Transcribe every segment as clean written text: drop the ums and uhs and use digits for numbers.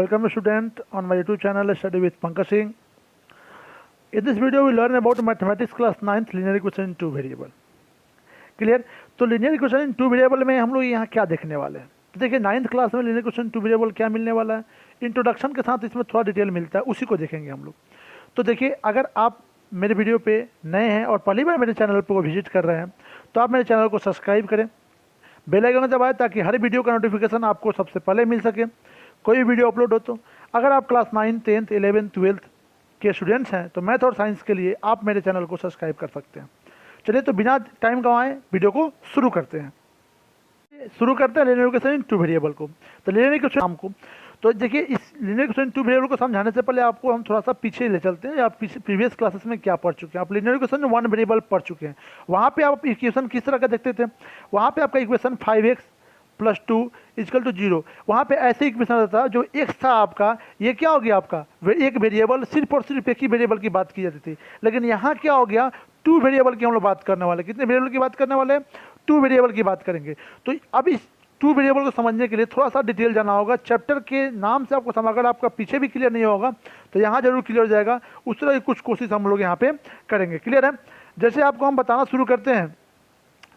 Welcome student on my YouTube channel Study with Pankaj Singh. In this video we learn about mathematics class 9th linear equation in two variable. Clear? तो linear equation in two variable में हम लोग यहाँ क्या देखने वाले हैं? तो देखिए 9th क्लास में linear equation in two variable क्या मिलने वाला है, इंट्रोडक्शन के साथ इसमें थोड़ा डिटेल मिलता है, उसी को देखेंगे हम लोग। तो देखिए अगर आप मेरे वीडियो पे नए हैं और पहली बार मेरे चैनल को विजिट कर रहे हैं तो आप मेरे चैनल को सब्सक्राइब करें, बेल आइकन दबाएं ताकि हर वीडियो का नोटिफिकेशन आपको सबसे पहले मिल सके कोई भी वीडियो अपलोड हो। तो अगर आप क्लास 9, 10th, 11th, 12th के स्टूडेंट्स हैं तो मैथ और साइंस के लिए आप मेरे चैनल को सब्सक्राइब कर सकते हैं। चलिए तो बिना टाइम गंवाएं वीडियो को शुरू करते हैं linear equation in two variable को। तो लीनियर इक्वेशन नाम को तो देखिए इस linear equation in two variable को समझाने से पहले आपको हम थोड़ा सा पीछे ले चलते हैं। आप प्रीवियस क्लासेस में क्या पढ़ चुके हैं, आप लीनियर इक्वेशन वन वेरिएबल पढ़ चुके हैं। वहाँ पे आप इक्वेशन किस तरह का देखते थे, वहाँ पे आपका इक्वेशन 5x + 2 = 0, वहाँ पे ऐसे इक्वेशन रहता जो x था आपका, ये क्या हो गया आपका एक वेरिएबल, सिर्फ और सिर्फ एक ही वेरिएबल की बात की जाती थी। लेकिन यहाँ क्या हो गया, टू वेरिएबल की हम लोग बात करने वाले। कितने वेरिएबल की बात करने वाले हैं? टू वेरिएबल की बात करेंगे। तो अब इस टू वेरिएबल को समझने के लिए थोड़ा सा डिटेल जाना होगा। चैप्टर के नाम से आपको समझ, अगर आपका पीछे भी क्लियर नहीं होगा तो यहाँ जरूर क्लियर हो जाएगा। उस तरह की कुछ कोशिश हम लोग यहाँ पे करेंगे। क्लियर है? जैसे आपको हम बताना शुरू करते हैं,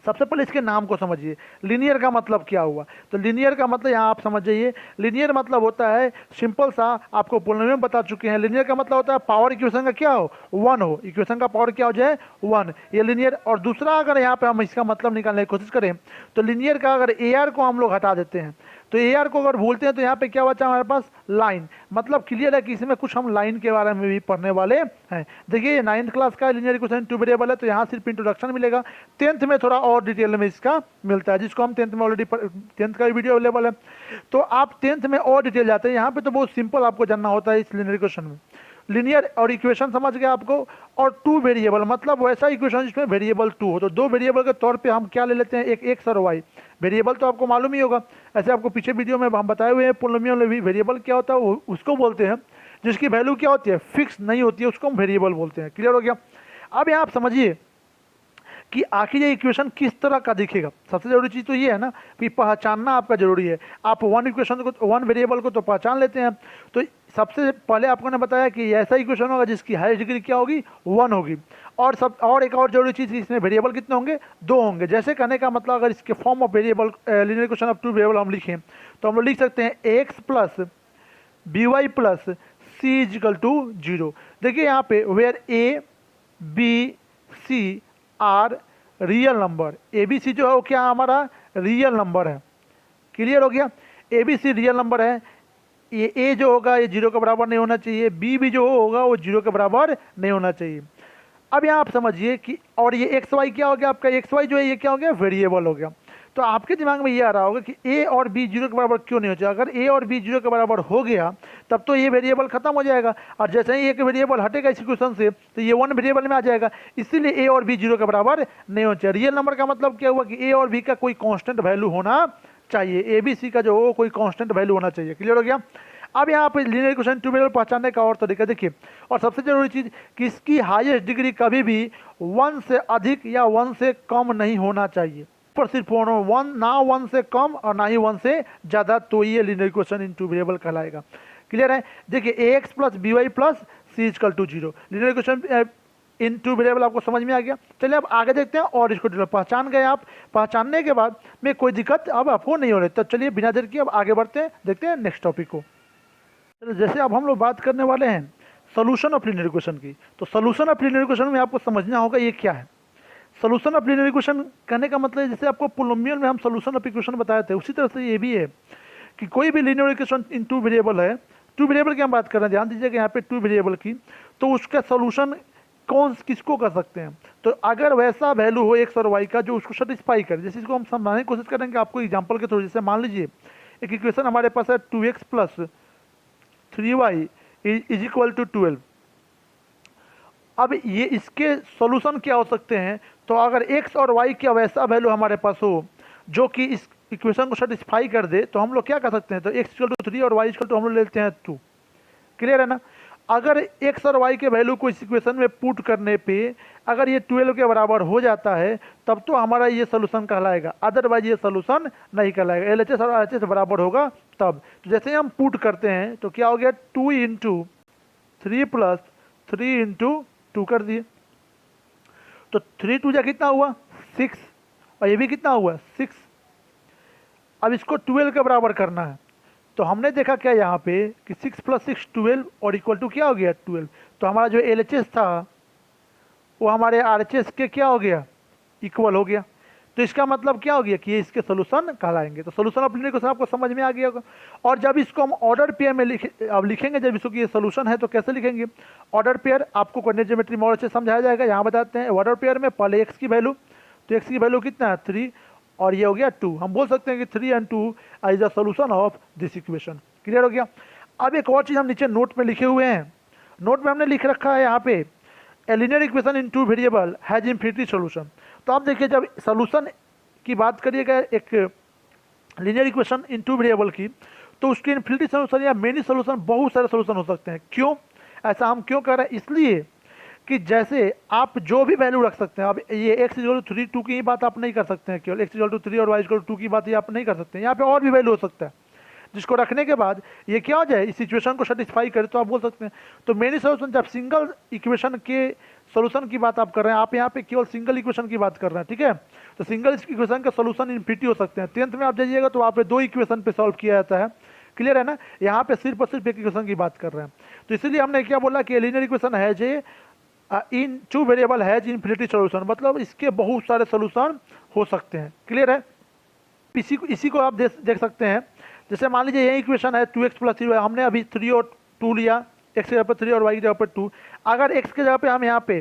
सबसे पहले इसके नाम को समझिए। लीनियर का मतलब क्या हुआ? तो लीनियर का मतलब यहाँ आप समझ जाइए, लीनियर मतलब होता है सिंपल सा, आपको पोलिनोमियल बता चुके हैं। लीनियर का मतलब होता है पावर इक्वेशन का क्या हो, 1 हो, इक्वेशन का पावर क्या हो जाए 1, ये लीनियर। और दूसरा अगर यहाँ पे हम इसका मतलब निकालने की कोशिश करें तो लीनियर का अगर AR को हम लोग हटा देते हैं तो AR को अगर भूलते हैं तो यहाँ पे क्या बचा हमारे पास, लाइन। मतलब क्लियर है कि इसमें कुछ हम लाइन के बारे में भी पढ़ने वाले हैं। देखिए 9th क्लास का लीनियर इक्वेशन टू वेरिएबल है तो यहाँ सिर्फ इंट्रोडक्शन मिलेगा। 10th में थोड़ा और डिटेल में इसका मिलता है, जिसको हम 10th में ऑलरेडी 10th का वीडियो अवेलेबल है। तो आप 10th में और डिटेल जाते हैं। यहाँ पे तो बहुत सिंपल आपको जानना होता है इस लीनियर इक्वेशन में। लीनियर और इक्वेशन समझ गए आपको, और टू वेरिएबल मतलब वैसा इक्वेशन जिसमें वेरिएबल 2 हो। तो दो वेरिएबल के तौर पे हम क्या ले लेते हैं, एक एक्स और वाई। वेरिएबल तो आपको मालूम ही होगा, ऐसे आपको पीछे वीडियो में हम बताए हुए हैं पोलिनोमियल में भी वेरिएबल क्या होता है उसको बोलते हैं जिसकी वैल्यू क्या होती है, फिक्स नहीं होती है, उसको हम वेरिएबल बोलते हैं। क्लियर हो गया? अब यहाँ आप समझिए कि आखिर ये इक्वेशन किस तरह का दिखेगा। सबसे जरूरी चीज़ तो ये है ना कि पहचानना आपका जरूरी है। आप वन इक्वेशन को, वन वेरिएबल को तो पहचान लेते हैं। तो सबसे पहले आपको ने बताया कि ऐसा इक्वेशन होगा जिसकी हाईएस्ट डिग्री क्या होगी, 1 होगी। और एक और जरूरी चीज़, इसमें वेरिएबल कितने होंगे, 2 होंगे। जैसे कहने का मतलब अगर इसके form of variable linear equation of two variable हम लिखें तो हम लोग लिख सकते हैं x + by + c = 0। देखिए यहाँ पे where a b c are real number, ABC जो है वो क्या हमारा रियल नंबर है। क्लियर हो गया? ABC रियल नंबर है। ये A जो होगा ये 0 के बराबर नहीं होना चाहिए, B भी जो होगा वो 0 के बराबर नहीं होना चाहिए। अब यहाँ आप समझिए कि और ये XY क्या हो गया आपका, XY जो है ये क्या हो गया, वेरिएबल हो गया। तो आपके दिमाग में ये आ रहा होगा कि A और B 0 के बराबर क्यों नहीं हो जाएगा। अगर A और B 0 के बराबर हो गया तब तो ये वेरिएबल खत्म हो जाएगा, और जैसे ही एक वेरिएबल हटेगा इस इक्वेशन से तो ये 1 वेरिएबल में आ जाएगा। इसीलिए A और B 0 के बराबर नहीं होना चाहिए। रियल नंबर का मतलब क्या हुआ कि A और B का कोई कांस्टेंट वैल्यू होना चाहिए, ABC का जो हो कोई कांस्टेंट वैल्यू होना चाहिए। क्लियर हो गया? अब यहाँ पे लीनियर इक्वेशन टू वेरिएबल पहचानने का और तरीका देखिए। और सबसे जरूरी चीज़ कि इसकी हाईएस्ट डिग्री कभी भी 1 से अधिक या 1 से कम नहीं होना चाहिए। पर सिर्फ 1, ना 1 से कम और ना ही 1 से ज़्यादा, तो ये linear equation in two variable कहलाएगा। क्लियर है? देखिए ax + by + c = 0 linear equation in two variable आपको समझ में आ गया। चलिए अब आगे देखते हैं और इसको डिटेल पहचान गए आप। पहचानने के बाद में कोई दिक्कत अब आपको नहीं हो रही। तो चलिए बिना देर किए अब आगे बढ़ते हैं, देखते हैं नेक्स्ट टॉपिक को। चलो जैसे अब हम लोग बात करने वाले हैं सोल्यूशन ऑफ लीनियर इक्वेशन की। तो सोल्यूशन ऑफ लीनियर इक्वेशन में आपको समझना होगा ये क्या है। सोल्यूशन ऑफ लीनियर इक्वेशन कहने का मतलब जैसे आपको पोलिनोमियल में हम सोल्यूशन ऑफ इक्वेशन बताए थे, उसी तरह से ये भी है कि कोई भी linear equation in two variable है। टू वेरिएबल की हम बात कर रहे हैं, ध्यान दीजिएगा यहाँ पे टू वेरिएबल की, तो उसका सोल्यूशन किसको कर सकते हैं। तो अगर वैसा वैल्यू हो एक्स और वाई का जो उसको सेटिस्फाई करे, जैसे इसको हम समझाने की कोशिश करेंगे आपको एग्जाम्पल के थ्रू। जैसे मान लीजिए एक इक्वेशन हमारे पास है 2x + 3y = 12। अब ये इसके सॉल्यूशन क्या हो सकते हैं, तो अगर x और y का वैसा वैल्यू हमारे पास हो जो कि इस इक्वेशन को सेटिस्फाई कर दे तो हम लोग क्या कर सकते हैं, तो x = 3 और y = हम लोग लेते हैं 2। क्लियर है ना? अगर x और y के वैल्यू को इस इक्वेशन में पुट करने पे अगर ये 12 के बराबर हो जाता है तब तो हमारा ये सोल्यूशन कहलाएगा, अदरवाइज ये सोल्यूशन नहीं कहलाएगा। LHS और RHS बराबर होगा तब तो जैसे ही हम पुट करते हैं तो क्या हो गया 2 इंटू 3 प्लस 3 इंटू 2 कर दिए, तो 3 2 जा कितना हुआ 6, और ये भी कितना हुआ 6। अब इसको 12 के बराबर करना है, तो हमने देखा क्या यहाँ पे कि 6 प्लस 6 12 और इक्वल टू क्या हो गया 12। तो हमारा जो LHS था वो हमारे RHS के क्या हो गया इक्वल हो गया। तो इसका मतलब क्या हो गया कि ये इसके सोल्यूशन कहलाएंगे। तो सोल्यूशन ऑफ लीनियर इक्वेशन आपको समझ में आ गया होगा। और जब इसको हम ऑर्डर पेयर में अब लिखेंगे, जब इसको कि ये सोल्यूशन है तो कैसे लिखेंगे। ऑर्डर पेयर आपको कोऑर्डिनेट ज्योमेट्री मॉडल से समझाया जाएगा। यहाँ बताते हैं ऑर्डर पेयर में पहले एक्स की वैल्यू, तो एक्स की वैल्यू कितना है 3 और ये हो गया 2। हम बोल सकते हैं कि 3 and 2 is the solution of this equation. Clear हो गया। अब एक और चीज़ हम नीचे नोट में लिखे हुए हैं, नोट में हमने लिख रखा है यहाँ पे a linear equation in 2 variable has infinity solution. तो आप देखिए जब सोल्यूशन की बात करिएगा एक लीनियर इक्वेशन इन 2 वेरिएबल की, तो उसके इन्फिनिटी सोल्यूशन या मेनी सोल्यूशन बहुत सारे सोल्यूशन हो सकते हैं। क्यों ऐसा हम क्यों कर रहे हैं, इसलिए कि जैसे आप जो भी वैल्यू रख सकते हैं। अब ये x इक्वल टू 3 2 की बात आप नहीं कर सकते हैं, केवल x इक्वल टू 3 और y इक्वल टू 2 की बात ये आप नहीं कर सकते हैं। यहाँ पे और भी वैल्यू हो सकता है जिसको रखने के बाद ये क्या हो जाए इस सिचुएशन को सेटिस्फाई करे, तो आप बोल सकते हैं। तो मेनी सोल्यूशन जब सिंगल इक्वेशन के सोल्यूशन की बात आप कर रहे हैं, आप यहाँ पे केवल सिंगल इक्वेशन की बात कर रहे हैं, ठीक है। तो सिंगल इक्वेशन का सोल्यूशन इन्फिनिटी हो सकते हैं। 10th में आप जाइएगा तो वहाँ पे 2 इक्वेशन पे सॉल्व किया जाता है। क्लियर है ना। यहाँ पे सिर्फ और सिर्फ एक इक्वेशन की बात कर रहे हैं। तो इसीलिए हमने क्या बोला कि लीनियर इक्वेशन है जे इन 2 वेरिएबल हैज इन्फिनिटी सोल्यूशन, मतलब इसके बहुत सारे सोल्यूशन हो सकते हैं। क्लियर है। इसी को आप देख सकते हैं। जैसे मान लीजिए यही इक्वेशन है 2x प्लस 3y, हमने अभी 3 और 2 लिया, x की जगह पर 3 और y की जगह पर 2। अगर x की जगह पे हम यहाँ पे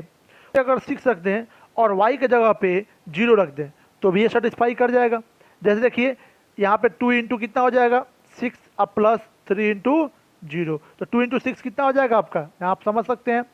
अगर 6 रख दें और y की जगह पे 0 रख दें तो भी ये सेटिस्फाई कर जाएगा। जैसे देखिए यहाँ पे 2 इंटू कितना हो जाएगा 6 अब प्लस 3 इंटू 0, तो 2 इंटू 6 कितना हो जाएगा आपका, यहाँ आप समझ सकते हैं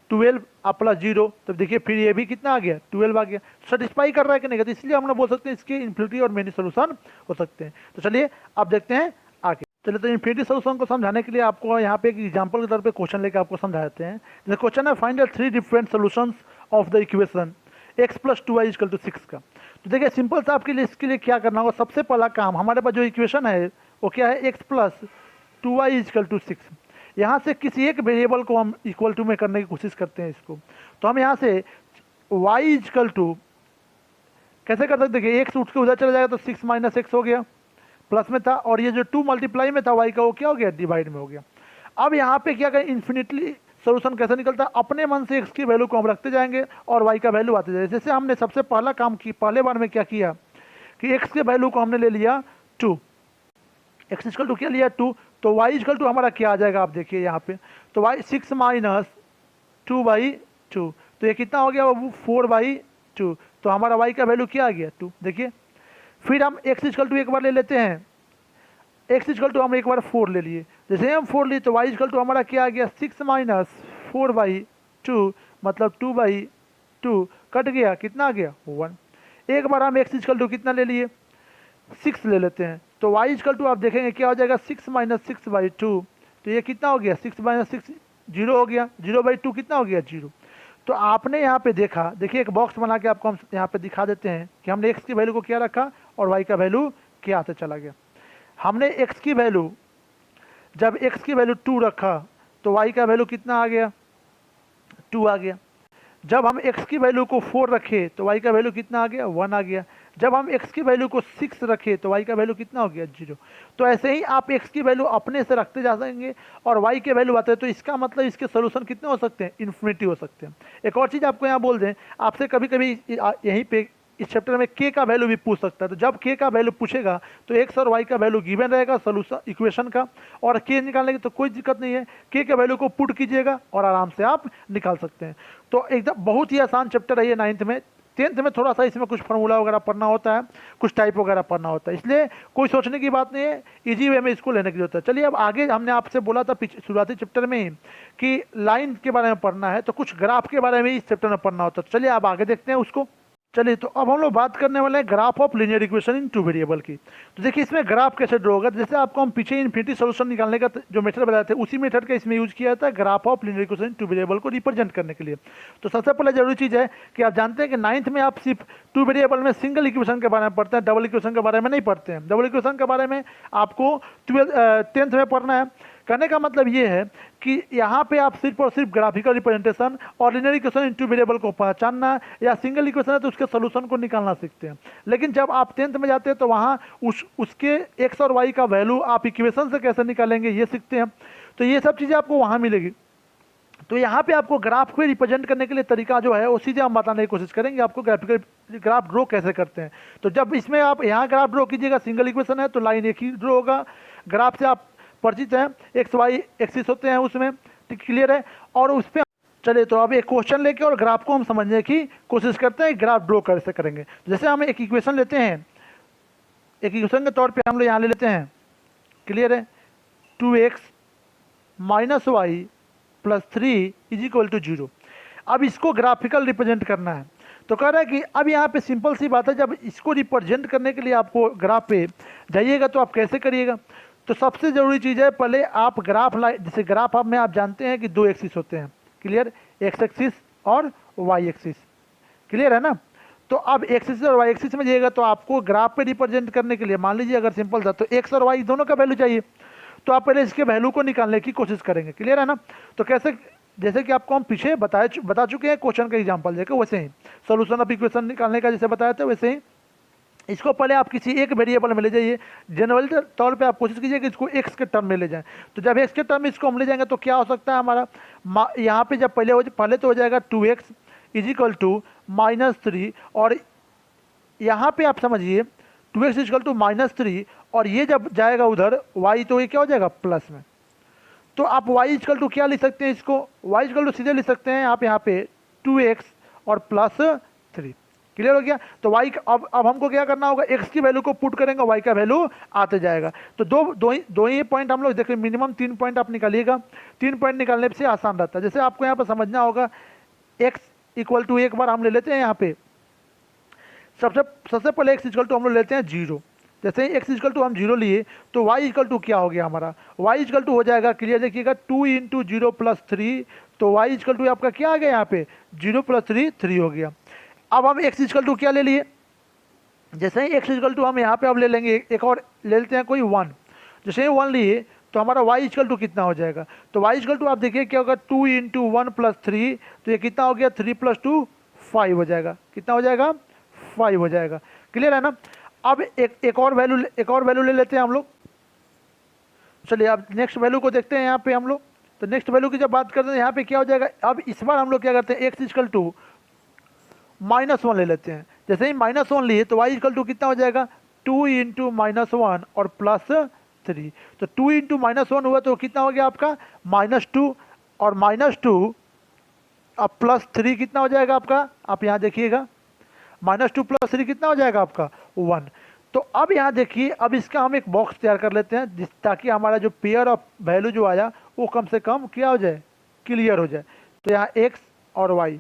12 अब प्लस 0। तो देखिए फिर ये भी कितना आ गया 12 आ गया। सेटिस्फाई कर रहा है कि नहीं, तो इसलिए हमने बोल सकते हैं इसके इन्फिनिटी और मेनी सोल्यूशन हो सकते हैं। तो चलिए अब देखते हैं आगे। चलिए तो इन्फिनिटी सोल्यूशन को समझाने के लिए आपको यहाँ पे एक एग्जांपल के तौर पे क्वेश्चन लेकर आपको समझाते हैं। जैसे क्वेश्चन है find the 3 different solutions of the equation x plus 2y equal to 6 का। तो देखिए सिंपल सा आपके लिए इसके लिए क्या करना होगा, सबसे पहला काम हमारे पास जो इक्वेशन है वो क्या है x plus 2y equal to 6। यहाँ से किसी एक वेरिएबल को हम इक्वल टू में करने की कोशिश करते हैं इसको। तो हम यहाँ से y इक्वल टू कैसे कर सकते हैं, देखिए x उठ के उधर चला जाएगा तो 6 माइनस x हो गया, प्लस में था, और ये जो 2 मल्टीप्लाई में था y का वो क्या हो गया डिवाइड में हो गया। अब यहाँ पे क्या करें इन्फिनिटली सोल्यूशन कैसे निकलता है, अपने मन से x की वैल्यू को हम रखते जाएंगे और y का वैल्यू आते जाएगा। जैसे हमने सबसे पहला काम की पहले बार में क्या किया कि x के वैल्यू को हमने ले लिया 2, x इक्वल टू क्या लिया 2, तो y इक्वल टू हमारा क्या आ जाएगा आप देखिए यहाँ पे, तो y 6 माइनस 2/2, तो ये कितना हो गया वो 4/2, तो हमारा y का वैल्यू क्या आ गया 2। देखिए फिर हम x इक्वल टू एक बार ले लेते हैं, x इक्वल टू हम एक बार 4 ले लिए, जैसे हम 4 लिए तो y इक्वल टू हमारा क्या आ गया 6 माइनस 4/2 मतलब 2/2 कट गया, कितना आ गया 1। एक बार हम x इक्वल टू कितना ले लिए 6 ले लेते हैं, तो y इक्वल टू आप देखेंगे क्या हो जाएगा 6 माइनस 6/2, तो ये कितना हो गया 6 माइनस 6 0 हो गया, 0/2 कितना हो गया 0। तो आपने यहाँ पे देखा, देखिए एक बॉक्स बना के आपको हम यहाँ पे दिखा देते हैं कि हमने x की वैल्यू को क्या रखा और y का वैल्यू क्या आते चला गया। हमने x की वैल्यू जब x की वैल्यू 2 रखा तो y का वैल्यू कितना आ गया 2 आ गया। जब हम x की वैल्यू को 4 रखे तो y का वैल्यू कितना आ गया 1 आ गया। जब हम x की वैल्यू को 6 रखे तो y का वैल्यू कितना हो गया 0। तो ऐसे ही आप x की वैल्यू अपने से रखते जा सकेंगे और y के वैल्यू आते हैं, तो इसका मतलब इसके सोल्यूशन कितने हो सकते हैं इन्फिनिटी हो सकते हैं। एक और चीज़ आपको यहाँ बोल दें, आपसे कभी कभी यहीं पे इस चैप्टर में k का वैल्यू भी पूछ सकता है, तो जब k का वैल्यू पूछेगा तो x और y का वैल्यू गिवन रहेगा सोल्यूशन इक्वेशन का, और k निकालने की तो कोई दिक्कत नहीं है, k के वैल्यू को पुट कीजिएगा और आराम से आप निकाल सकते हैं। तो एकदम बहुत ही आसान चैप्टर है ये 9th में। 10th में थोड़ा सा इसमें कुछ फार्मूला वगैरह पढ़ना होता है, कुछ टाइप वगैरह पढ़ना होता है, इसलिए कोई सोचने की बात नहीं है, इजी वे में इसको लेने की जरूरत है। चलिए अब आगे हमने आपसे बोला था शुरुआती चैप्टर में ही कि लाइन के बारे में पढ़ना है, तो कुछ ग्राफ के बारे में इस चैप्टर में पढ़ना होता है। चलिए अब आगे देखते हैं उसको। चलिए, तो अब हम लोग बात करने वाले हैं graph of linear equation in two variable की। तो देखिए इसमें ग्राफ कैसे ड्रॉ होगा, जैसे आपको हम पीछे इन्फिनिटी सोल्यूशन निकालने का जो मेथड बताए थे, उसी मेथड का इसमें यूज किया था graph of linear equation in two variable को रिप्रेजेंट करने के लिए। तो सबसे पहले जरूरी चीज़ है कि आप जानते हैं कि 9th में आप सिर्फ टू वेरिएबल में सिंगल इक्वेशन के बारे में पढ़ते हैं, डबल इक्वेशन के बारे में नहीं पढ़ते हैं। डबल इक्वेशन के बारे में आपको 10th में पढ़ना है। कहने का मतलब ये है कि यहाँ पे आप सिर्फ और सिर्फ ग्राफिकल रिप्रेजेंटेशन और linear equation in two variable को पहचानना, या सिंगल इक्वेशन है तो उसके सोल्यूशन को निकालना सीखते हैं। लेकिन जब आप 10th में जाते हैं तो वहाँ उसके एक्स और वाई का वैल्यू आप इक्वेशन से कैसे निकालेंगे ये सीखते हैं। तो ये सब चीज़ें आपको वहाँ मिलेगी। तो यहाँ पे आपको ग्राफ को रिप्रेजेंट करने के लिए तरीका जो है वो सीधे हम बताने की कोशिश करेंगे आपको ग्राफिकल ग्राफ ड्रॉ कैसे करते हैं। तो जब इसमें आप यहाँ ग्राफ ड्रॉ कीजिएगा, सिंगल इक्वेशन है तो लाइन एक ही ड्रॉ होगा। ग्राफ से आप परिचित हैं, एक्स वाई एक्सिस होते हैं उसमें, क्लियर है। और उस पर चलिए, तो अब एक क्वेश्चन लेके और ग्राफ को हम समझने की कोशिश करते हैं ग्राफ ड्रॉ कैसे करेंगे। जैसे हम एक इक्वेशन लेते हैं, एक इक्वेशन के तौर पे हम लोग यहाँ ले लेते हैं, क्लियर है, 2x minus Y plus 3 is equal to 0। अब इसको ग्राफिकल रिप्रेजेंट करना है। तो कह रहा है कि अब यहाँ पे सिंपल सी बात है, जब इसको रिप्रेजेंट करने के लिए आपको ग्राफ पे जाइएगा तो आप कैसे करिएगा। तो सबसे ज़रूरी चीज़ है, पहले आप ग्राफ जैसे ग्राफ में आप जानते हैं कि दो एक्सिस होते हैं, क्लियर, एक्स एक्सिस और वाई एक्सिस, क्लियर है ना। तो अब एक्सिस और वाई एक्सिस में जाइएगा तो आपको ग्राफ पे रिप्रेजेंट करने के लिए, मान लीजिए अगर सिंपल था तो एक्स और वाई दोनों का वैल्यू चाहिए। तो आप पहले इसके वैल्यू को निकालने की कोशिश करेंगे, क्लियर है ना। तो कैसे, जैसे कि आपको हम पीछे बता चुके हैं क्वेश्चन का एग्जांपल देकर, वैसे ही सोल्यूशन ऑफ इक्वेशन निकालने का जैसे बताया था, वैसे ही इसको पहले आप किसी एक वेरिएबल में ले जाइए। जनरली तौर पे आप कोशिश कीजिए कि इसको एक्स के टर्म में ले जाएं। तो जब एक्स के टर्म में इसको हम ले जाएंगे तो क्या हो सकता है हमारा, यहाँ पे जब पहले तो हो जाएगा 2x इज इक्वल टू -3, और यहाँ पे आप समझिए 2x इज इक्वल टू -3, और ये जब जाएगा उधर y तो ये क्या हो जाएगा प्लस में। तो आप y इक्वल टू क्या लिख सकते हैं, इसको y इक्वल टू सीधे लिख सकते हैं आप यहाँ पे 2x और प्लस 3, क्लियर हो गया। तो y अब हमको क्या करना होगा, x की वैल्यू को पुट करेंगे, y का वैल्यू आते जाएगा। तो दो ही पॉइंट हम लोग देखिए, मिनिमम 3 पॉइंट आप निकालिएगा। 3 पॉइंट निकालने से आसान रहता है। जैसे आपको यहाँ पर समझना होगा, x इक्वल टू एक बार हम ले लेते हैं यहाँ पे, सबसे पहले x इक्वल टू हम लोग लेते हैं 0। जैसे ही x इक्वल टू हम 0 लिए तो y इक्वल टू क्या हो गया हमारा, y इक्वल टू हो जाएगा, क्लियर देखिएगा, 2 इंटू 0 प्लस 3। तो y इक्वल टू आपका क्या आ गया यहाँ पे, 0 प्लस 3 हो गया। अब हम x इक्वल टू क्या ले लिए, जैसे ही x इक्वल टू हम यहाँ पे अब ले लेंगे, एक और ले लेते हैं कोई 1। जैसे ही 1 लिए तो हमारा y इक्वल टू कितना हो जाएगा, तो y इक्वल टू आप देखिए क्या होगा, 2 इंटू 1 प्लस 3, तो ये कितना हो गया, 3 प्लस 2 5 हो जाएगा। कितना हो जाएगा, 5 हो जाएगा, क्लियर है ना। अब एक और वैल्यू ले लेते हैं हम लोग। चलिए अब नेक्स्ट वैल्यू को देखते हैं यहाँ पे हम लोग। तो नेक्स्ट वैल्यू की जब बात करते हैं यहाँ पे क्या हो जाएगा, अब इस बार हम लोग क्या करते हैं, x इक्वल टू -1 ले लेते हैं। जैसे ही -1 लिए तो y इक्वल टू कितना हो जाएगा, 2 इंटू -1 और प्लस 3। तो 2 इंटू -1 हुआ तो कितना हो गया आपका, -2, और -2 अब प्लस 3 कितना हो जाएगा आपका, आप यहाँ देखिएगा, -2 प्लस 3 कितना हो जाएगा आपका 1। तो अब यहाँ देखिए, अब इसका हम एक बॉक्स तैयार कर लेते हैं ताकि हमारा जो पेयर ऑफ वैल्यू जो आया वो कम से कम क्या हो जाए, क्लियर हो जाए। तो यहाँ x और y,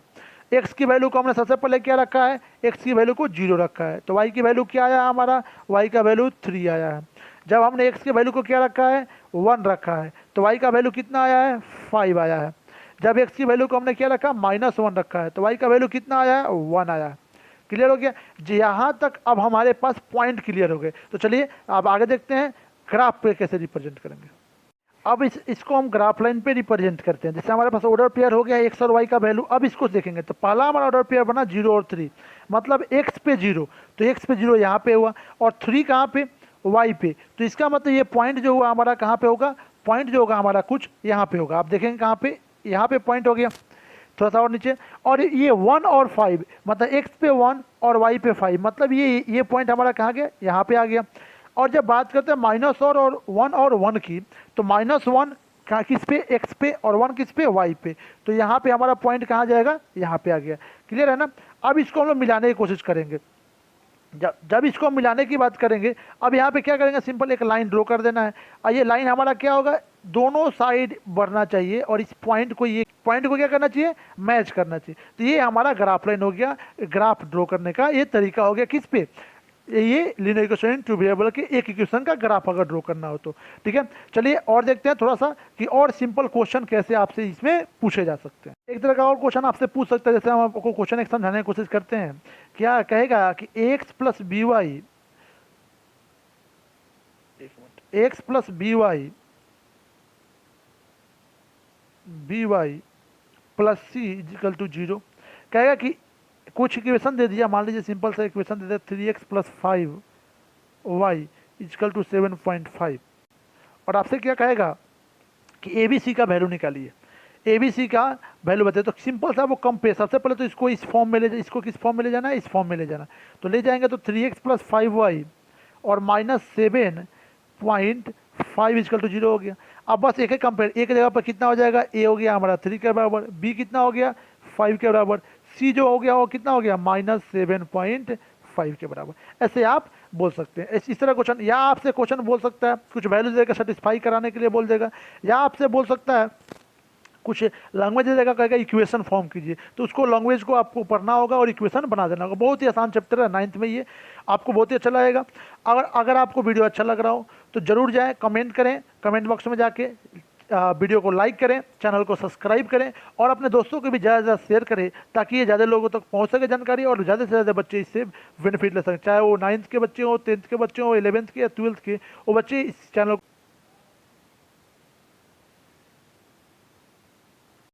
x की वैल्यू को हमने सबसे पहले क्या रखा है, x की वैल्यू को 0 रखा है। तो y की वैल्यू क्या आया हमारा, y का वैल्यू 3 आया है। जब हमने x की वैल्यू को क्या रखा है, 1 रखा है, तो y का वैल्यू कितना आया है, 5 आया है। जब x की वैल्यू को हमने क्या रखा, -1 रखा है, तो y का वैल्यू कितना आया है, 1 आया है। क्लियर हो गया जी, यहाँ तक अब हमारे पास पॉइंट क्लियर हो गए। तो चलिए अब आगे देखते हैं ग्राफ पे कैसे रिप्रेजेंट करेंगे। अब इसको हम ग्राफ लाइन पे रिप्रेजेंट करते हैं। जैसे हमारे पास ऑर्डर पेयर हो गया x और y का वैल्यू, अब इसको देखेंगे तो पहला हमारा ऑर्डर पेयर बना 0 और 3, मतलब x पे 0, तो x पे 0 यहाँ पे हुआ, और 3 कहाँ पे, y पे। तो इसका मतलब ये पॉइंट जो हुआ हमारा कहाँ पे होगा, पॉइंट जो होगा हमारा कुछ यहाँ पे होगा। आप देखेंगे कहाँ पे, यहाँ पे पॉइंट हो गया, थोड़ा सा और नीचे। और ये 1 और 5, मतलब x पे 1 और y पे 5, मतलब ये पॉइंट हमारा कहाँ गया, यहाँ पे आ गया। और जब बात करते हैं -1 और 1 की, तो -1 किस पे, x पे, और 1 किस पे, y पे। तो यहाँ पे हमारा पॉइंट कहाँ जाएगा, यहाँ पे आ गया, क्लियर है ना। अब इसको हम लोग मिलाने की कोशिश करेंगे। जब इसको मिलाने की बात करेंगे, अब यहाँ पे क्या करेंगे, सिंपल एक लाइन ड्रॉ कर देना है। और ये लाइन हमारा क्या होगा, दोनों साइड बढ़ना चाहिए और इस पॉइंट को, ये पॉइंट को क्या करना चाहिए, मैच करना चाहिए। तो ये हमारा ग्राफ लाइन हो गया, ग्राफ ड्रॉ करने का ये तरीका हो गया किस पे, ये linear equation in two variable के एक इक्वेशन का ग्राफ अगर ड्रॉ करना हो तो। ठीक है, चलिए और देखते हैं थोड़ा सा कि और सिंपल क्वेश्चन कैसे आपसे इसमें पूछे जा सकते हैं। एक तरह का और क्वेश्चन आपसे पूछ सकते हैं, जैसे हम आपको क्वेश्चन एक समझाने की कोशिश करते हैं। क्या कहेगा कि X plus B Y, X plus B Y, B Y plus C equal to 0। कहेगा कि कुछ इक्वेशन दे दिया, मान लीजिए सिंपल सा इक्वेशन दे दिया 3x plus 5y is equal to 7.5, और आपसे क्या कहेगा कि ए बी सी का वैल्यू निकालिए, ए बी सी का वैल्यू बताइए। तो सिंपल सा वो कम पे, सबसे पहले तो इसको इस फॉर्म में ले, इसको किस फॉर्म में ले जाना है, इस फॉर्म में ले जाना। तो ले जाएंगे तो 3x प्लस 5y और माइनस 7.5 इजिकल टू 0 हो गया। अब बस एक एक कंपेयर, एक जगह पर कितना हो जाएगा, ए हो गया हमारा 3 के बराबर, बी कितना हो गया 5 के बराबर, सी जो हो गया वो कितना हो गया -7.5 के बराबर। ऐसे आप बोल सकते हैं। इस तरह क्वेश्चन, या आपसे क्वेश्चन बोल सकता है कुछ वैल्यू देकर सेटिस्फाई कराने के लिए बोल देगा, या आपसे बोल सकता है कुछ लैंग्वेज दे देगा, कहेगा इक्वेशन फॉर्म कीजिए, तो उसको लैंग्वेज को आपको पढ़ना होगा और इक्वेशन बना देना होगा। बहुत ही आसान चैप्टर है 9th में, ये आपको बहुत ही अच्छा लगेगा। अगर आपको वीडियो अच्छा लग रहा हो तो ज़रूर जाएँ, कमेंट करें, कमेंट बॉक्स में जाके वीडियो को लाइक करें, चैनल को सब्सक्राइब करें और अपने दोस्तों को भी ज़्यादा से ज़्यादा शेयर करें, ताकि ये ज़्यादा लोगों तक पहुंच सके जानकारी और ज़्यादा से ज़्यादा बच्चे इससे बेनिफिट ले सकें। चाहे वो 9th के बच्चे हों, 10th के बच्चे हों, 11th के या 12th के, वो बच्चे इस चैनल